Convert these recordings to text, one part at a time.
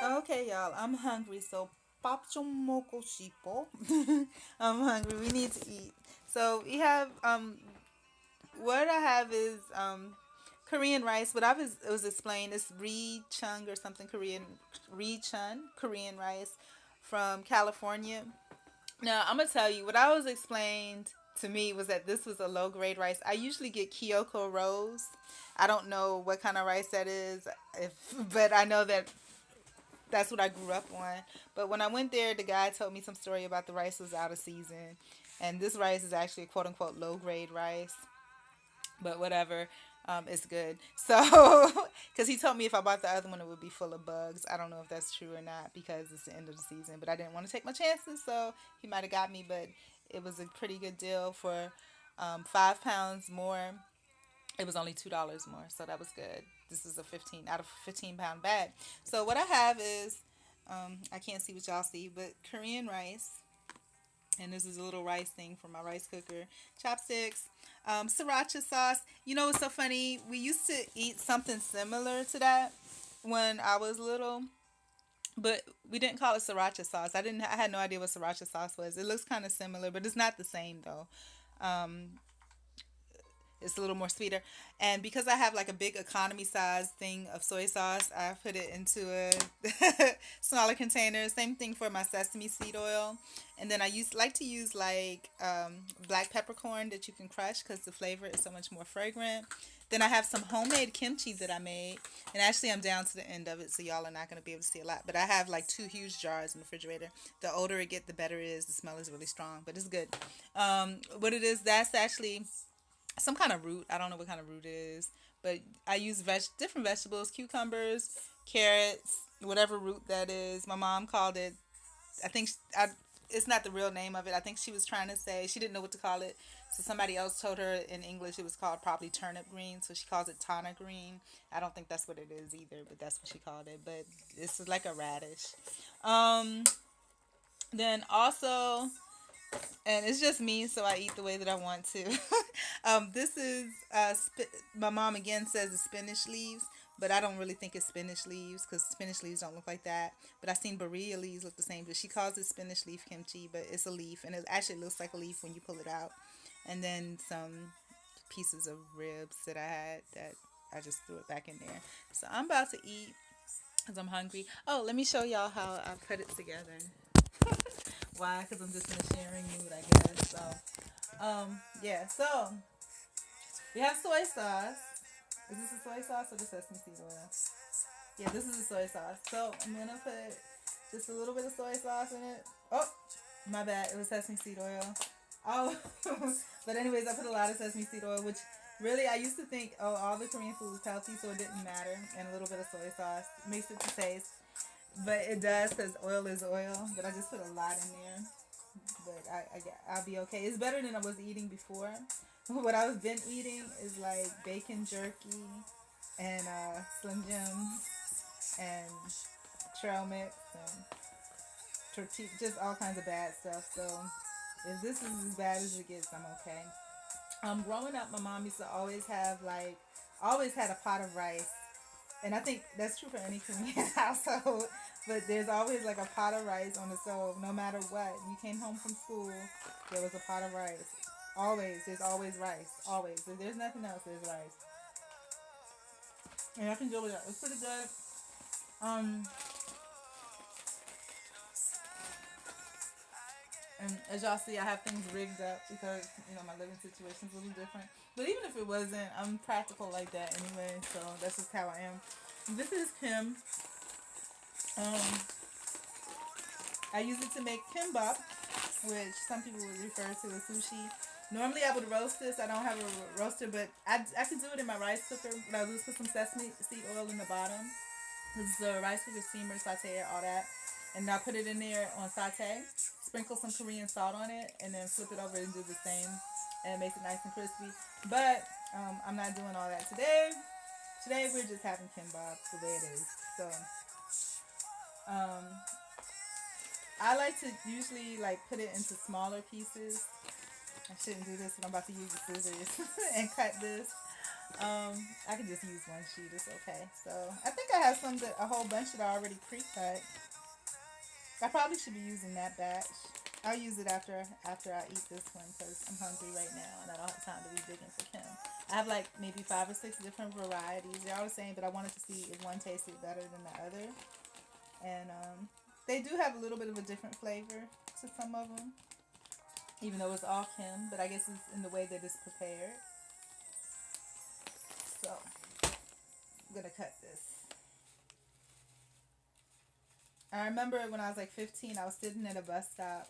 Okay, y'all, I'm hungry, so pop some moco sheepo. I'm hungry. We need to eat. So we have what I have is Korean rice. What I was it was explained is Ri Chung or something Korean Ri Chun Korean rice from California. Now I'm gonna tell you what I was explained to me was that this was a low grade rice. I usually get Kyoko Rose. I don't know what kind of rice that is, if but I know that that's what I grew up on. But when I went there, the guy told me some story about the rice was out of season, and this rice is actually a quote unquote low grade rice. But whatever, it's good. So, because he told me if I bought the other one, it would be full of bugs. I don't know if that's true or not because it's the end of the season. But I didn't want to take my chances, so he might have got me. But it was a pretty good deal for 5 pounds more. It was only $2 more, so that was good. This is a 15 out of 15 pound bag. So what I have is, I can't see what y'all see, but Korean rice, and this is a little rice thing from my rice cooker, chopsticks, sriracha sauce. You know what's so funny? We used to eat something similar to that when I was little, but we didn't call it sriracha sauce. I had no idea what sriracha sauce was. It looks kind of similar, but it's not the same though. Um, It's a little more sweeter. And because I have like a big economy size thing of soy sauce, I put it into a smaller container. Same thing for my sesame seed oil. And then like to use like black peppercorn that you can crush because the flavor is so much more fragrant. Then I have some homemade kimchi that I made. And actually, I'm down to the end of it, so y'all are not going to be able to see a lot. But I have like two huge jars in the refrigerator. The older it get, the better it is. The smell is really strong, but it's good. What it is, that's actually some kind of root. I don't know what kind of root it is, but I use different vegetables, cucumbers, carrots, whatever root that is. My mom called it. I think it's not the real name of it. I think she was trying to say she didn't know what to call it, so somebody else told her in English it was called probably turnip green, so she calls it tana green. I don't think that's what it is either, but that's what she called it. But it's like a radish. Um, then also and it's just me, so I eat the way that I want to. This is my mom again says the spinach leaves, but I don't really think it's spinach leaves because spinach leaves don't look like that. But I've seen berea leaves look the same, but she calls it spinach leaf kimchi, but it's a leaf, and it actually looks like a leaf when you pull it out. And then some pieces of ribs that I had that I just threw it back in there. So I'm about to eat because I'm hungry. Oh, let me show y'all how I put it together. Why? Because I'm just in a sharing mood, I guess. So, yeah. So we have soy sauce. Is this a soy sauce or the sesame seed oil? Yeah, this is a soy sauce. So I'm gonna put just a little bit of soy sauce in it. Oh, my bad. It was sesame seed oil. Oh, but anyways, I put a lot of sesame seed oil, which really I used to think, oh, all the Korean food was healthy, so it didn't matter. And a little bit of soy sauce makes it to taste. But it does because oil is oil. But I just put a lot in there. But I'll be okay. It's better than I was eating before. What I've been eating is like bacon jerky and Slim Jims and trail mix and tortilla, just all kinds of bad stuff. So if this is as bad as it gets, I'm okay. Growing up, my mom used to always had a pot of rice, and I think that's true for any Korean household. But there's always like a pot of rice on the stove, no matter what. You came home from school, there was a pot of rice. Always, there's always rice. Always, if there's nothing else, there's rice, and I can deal with that. It's pretty good. Um, and as y'all see, I have things rigged up because my living situation is a little different. But even if it wasn't, I'm practical like that anyway. So that's just how I am. This is Kim. Um, I use it to make kimbap, which some people would refer to as sushi. Normally I would roast this. I don't have a roaster, but I could do it in my rice cooker. What I do is put some sesame seed oil in the bottom. This is a rice cooker steamer, saute it, all that. And I put it in there on saute, sprinkle some Korean salt on it, and then flip it over and do the same. And it makes it nice and crispy. But I'm not doing all that today. Today we're just having kimbap the way it is. So um, I like to usually like put it into smaller pieces. I shouldn't do this, but I'm about to use the scissors and cut this. I can just use one sheet. It's okay. So I think I have a whole bunch that are already pre-cut. I probably should be using that batch. I'll use it after I eat this one because I'm hungry right now and I don't have time to be digging for Kim. I have like maybe 5 or 6 different varieties. They're all the same, but I wanted to see if one tasted better than the other. And they do have a little bit of a different flavor to some of them, even though it's all Kim. But I guess it's in the way that it's prepared. So I'm gonna cut this. I remember when I was like 15, I was sitting at a bus stop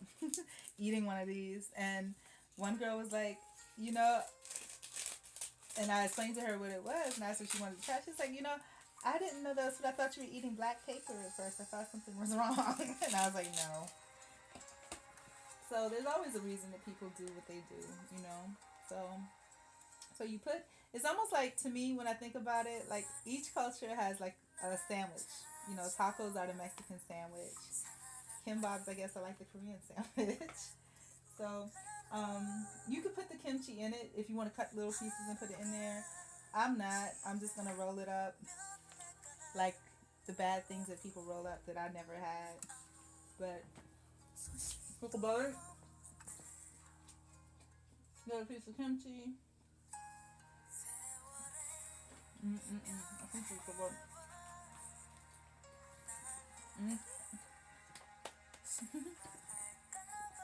eating one of these, and one girl was like, you know, and I explained to her what it was, and I asked if she wanted to try. She's like, you know, I didn't know that was food. I thought you were eating black paper at first. I thought something was wrong. And I was like, no. So there's always a reason that people do what they do, you know. So you put, it's almost like, to me, when I think about it, like each culture has like a sandwich. You know, tacos are the Mexican sandwich. Kimbabs, I guess, are like the Korean sandwich. So you could put the kimchi in it if you want to cut little pieces and put it in there. I'm not. I'm just gonna roll it up like the bad things that people roll up that I never had. But cook a butter, get a piece of kimchi. I think you could work.